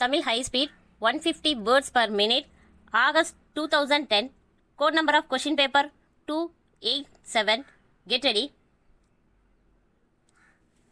Tamil high speed 150 words per minute. August 2010. Code number of question paper 287. Get ready.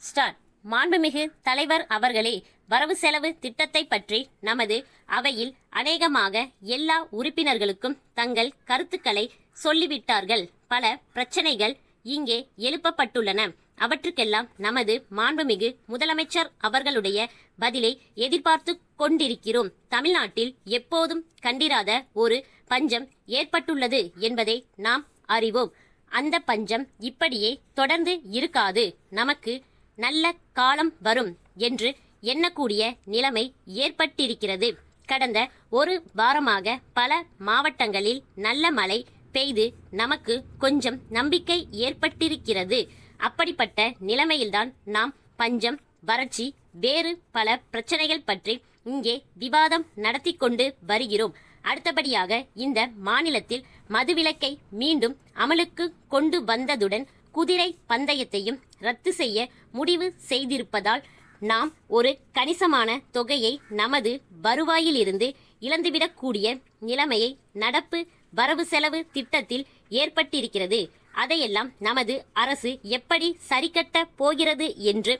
Start. மாண்புமிகு தலைவர் அவர்களே, வரவு செலவு திட்டத்தை பற்றி நமது அவையில் அநேகமாக எல்லா உறுப்பினர்களுக்கும் தங்கள் கருத்துக்களை சொல்லிவிட்டார்கள். பல பிரச்சனைகள் இங்கே எழுப்பப்பட்டுள்ளன. அவற்றுக்கெல்லாம் நமது மாண்புமிகு முதலமைச்சர் அவர்களுடைய பதிலை எதிர்பார்த்து கொண்டிருக்கிறோம். தமிழ்நாட்டில் எப்போதும் கண்டிராத ஒரு பஞ்சம் ஏற்பட்டுள்ளது என்பதை நாம் அறிவோம். அந்த பஞ்சம் இப்படியே தொடர்ந்து இருக்காது. நமக்கு நல்ல காலம் வரும் என்று எண்ணக்கூடிய நிலைமை ஏற்பட்டிருக்கிறது. கடந்த ஒரு வாரமாக பல மாவட்டங்களில் நல்ல மழை பெய்து நமக்கு கொஞ்சம் நம்பிக்கை ஏற்பட்டிருக்கிறது. அப்படிப்பட்ட நிலைமையில்தான் நாம் பஞ்சம், வறட்சி, வேறு பல பிரச்சனைகள் பற்றி இங்கே விவாதம் நடத்தி கொண்டு வருகிறோம். அடுத்தபடியாக இந்த மாநிலத்தில் மதுவிலக்கை மீண்டும் அமலுக்கு கொண்டு வந்ததுடன் குதிரை பந்தயத்தையும் ரத்து செய்ய முடிவு செய்திருப்பதால் நாம் ஒரு கணிசமான தொகையை நமது வருவாயிலிருந்து இழந்துவிடக்கூடிய நிலைமையை நடப்பு வரவு செலவு திட்டத்தில் ஏற்பட்டிருக்கிறது. அதையெல்லாம் நமது அரசு எப்படி சரிக்கட்ட போகிறது என்று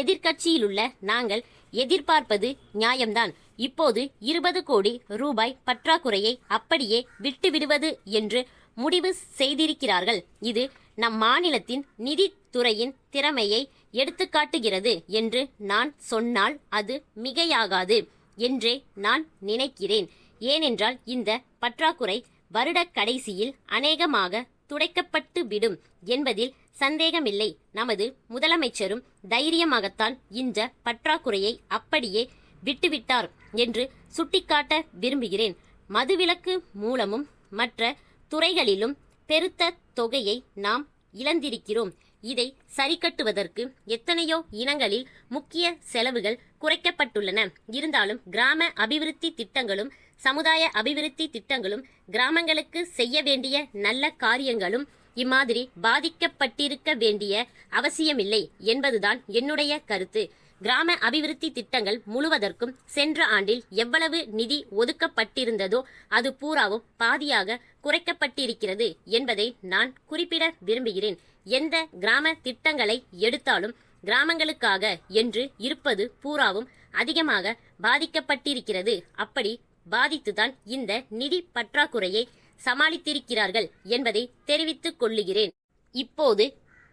எதிர்க்கட்சியிலுள்ள நாங்கள் எதிர்பார்ப்பது நியாயம்தான். இப்போது 20 கோடி ரூபாய் பற்றாக்குறையை அப்படியே விட்டுவிடுவது என்று முடிவு செய்திருக்கிறார்கள். இது நம் மாநிலத்தின் நிதித்துறையின் திறமையை எடுத்துக்காட்டுகிறது என்று நான் சொன்னால் அது மிகையாகாது என்றே நான் நினைக்கிறேன். ஏனென்றால் இந்த பற்றாக்குறை வருட கடைசியில் அநேகமாக துடைக்கப்பட்டு விடும் என்பதில் சந்தேகமில்லை. நமது முதலமைச்சரும் தைரியமாகத்தான் இந்த பற்றாக்குறையை அப்படியே விட்டுவிட்டார் என்று சுட்டிக்காட்ட விரும்புகிறேன். மதுவிலக்கு மூலமும் மற்ற துறைகளிலும் பெருத்த தொகையை நாம் இழந்திருக்கிறோம். இதை சரிக்கட்டுவதற்கு எத்தனையோ இனங்களில் முக்கிய செலவுகள் குறைக்கப்பட்டுள்ளன. இருந்தாலும் கிராம அபிவிருத்தி திட்டங்களும் சமுதாய அபிவிருத்தி திட்டங்களும் கிராமங்களுக்கு செய்ய வேண்டிய நல்ல காரியங்களும் இம்மாதிரி பாதிக்கப்பட்டிருக்க வேண்டிய அவசியமில்லை என்பதுதான் என்னுடைய கருத்து. கிராம அபிவிருத்தி திட்டங்கள் முழுவதற்கும் சென்ற ஆண்டில் எவ்வளவு நிதி ஒதுக்கப்பட்டிருந்ததோ அது பூராவும் பாதியாக குறைக்கப்பட்டிருக்கிறது என்பதை நான் குறிப்பிட விரும்புகிறேன். எந்த கிராம திட்டங்களை எடுத்தாலும் கிராமங்களுக்காக என்று இருப்பது பூராவும் அதிகமாக பாதிக்கப்பட்டிருக்கிறது. அப்படி பாதித்துதான் இந்த நிதி பற்றாக்குறையை சமாளித்திருக்கிறார்கள் என்பதை தெரிவித்துக் கொள்ளுகிறேன். இப்போது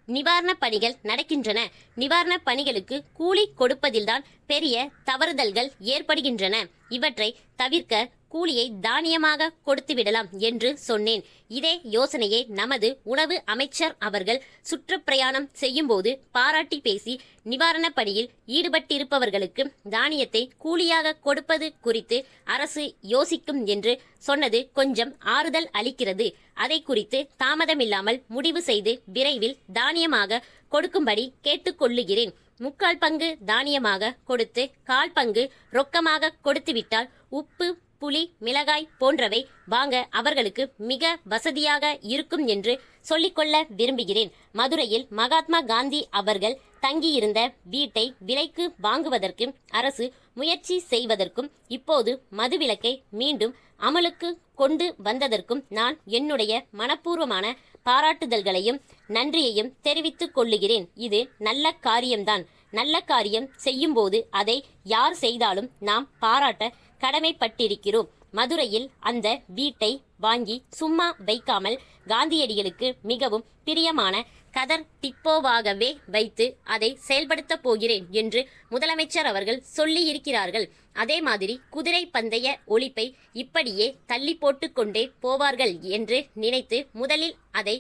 நிவாரணப் பணிகள் நடக்கின்றன. நிவாரணப் பணிகளுக்கு கூலி கொடுப்பதில்தான் பெரிய தவறுதல்கள் ஏற்படுகின்றன. இவற்றை தவிர்க்க கூலியை தானியமாக கொடுத்துவிடலாம் என்று சொன்னேன். இதே யோசனையை நமது உணவு அமைச்சர் அவர்கள் சுற்றுப்பிரயாணம் செய்யும்போது பாராட்டி பேசி நிவாரணப் பணியில் ஈடுபட்டிருப்பவர்களுக்கு தானியத்தை கூலியாக கொடுப்பது குறித்து அரசு யோசிக்கும் என்று சொன்னது கொஞ்சம் ஆறுதல் அளிக்கிறது. அதை குறித்து தாமதமில்லாமல் முடிவு செய்து விரைவில் தானியமாக கொடுக்கும்படி கேட்டுக்கொள்ளுகிறேன். 3/4 பங்கு தானியமாக கொடுத்து 1/4 பங்கு ரொக்கமாக கொடுத்துவிட்டால் உப்பு, புளி, மிளகாய் போன்றவை வாங்க அவர்களுக்கு மிக வசதியாக இருக்கும் என்று சொல்லிக்கொள்ள விரும்புகிறேன். மதுரையில் மகாத்மா காந்தி அவர்கள் தங்கியிருந்த வீட்டை விலைக்கு வாங்குவதற்கு அரசு முயற்சி செய்வதற்கும் இப்போது மதுவிலக்கை மீண்டும் அமலுக்கு கொண்டு வந்ததற்கும் நான் என்னுடைய மனப்பூர்வமான பாராட்டுதல்களையும் நன்றியையும் தெரிவித்துக் கொள்ளுகிறேன். இது நல்ல காரியம்தான். நல்ல காரியம் செய்யும்போது அதை யார் செய்தாலும் நாம் பாராட்ட கடமைப்பட்டிருக்கிறோம். மதுரையில் அந்த வீட்டை வாங்கி சும்மா வைக்காமல் காந்தியடிகளுக்கு மிகவும் பிரியமான கதர் டிப்போவாகவே வைத்து அதை செயல்படுத்த போகிறேன் என்று முதலமைச்சர் அவர்கள் சொல்லியிருக்கிறார்கள். அதே மாதிரி குதிரை பந்தய ஒழிப்பை இப்படியே தள்ளி போட்டு கொண்டே போவார்கள் என்று நினைத்து முதலில் அதை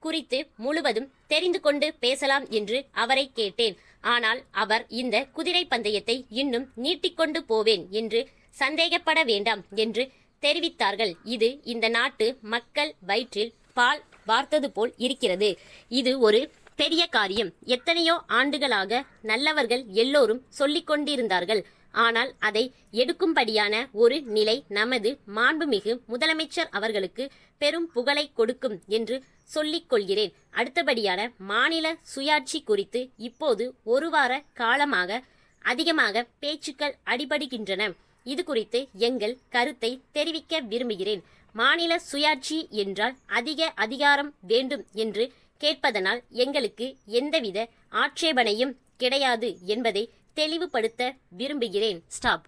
குறித்து முழுவதும் தெரிந்து கொண்டு பேசலாம் என்று அவரை கேட்டேன். ஆனால் அவர் இந்த குதிரை பந்தயத்தை இன்னும் நீட்டிக்கொண்டு போவேன் என்று சந்தேகப்பட வேண்டாம் என்று தெரிவித்தார்கள். இது இந்த நாட்டு மக்கள் வயிற்றில் பால் வார்த்தது போல் இருக்கிறது. இது ஒரு பெரிய காரியம். எத்தனையோ ஆண்டுகளாக நல்லவர்கள் எல்லோரும் சொல்லிக் கொண்டிருந்தார்கள். ஆனால் அதை எடுக்கும்படியான ஒரு நிலை நமது மாண்புமிகு முதலமைச்சர் அவர்களுக்கு பெரும் புகழை கொடுக்கும் என்று சொல்லிக் கொள்கிறேன். அடுத்தபடியான மாநில சுயாட்சி குறித்து இப்போது ஒரு வார காலமாக அதிகமாக பேச்சுக்கள் அடிபடுகின்றன. இது குறித்து எங்கள் கருத்தை தெரிவிக்க விரும்புகிறேன். மாநில சுயாட்சி என்றால் அதிக அதிகாரம் வேண்டும் என்று கேட்பதனால் எங்களுக்கு எந்தவித ஆட்சேபனையும் கிடையாது என்பதை தெளிவுபடுத்த விரும்புகிறேன். ஸ்டாப்.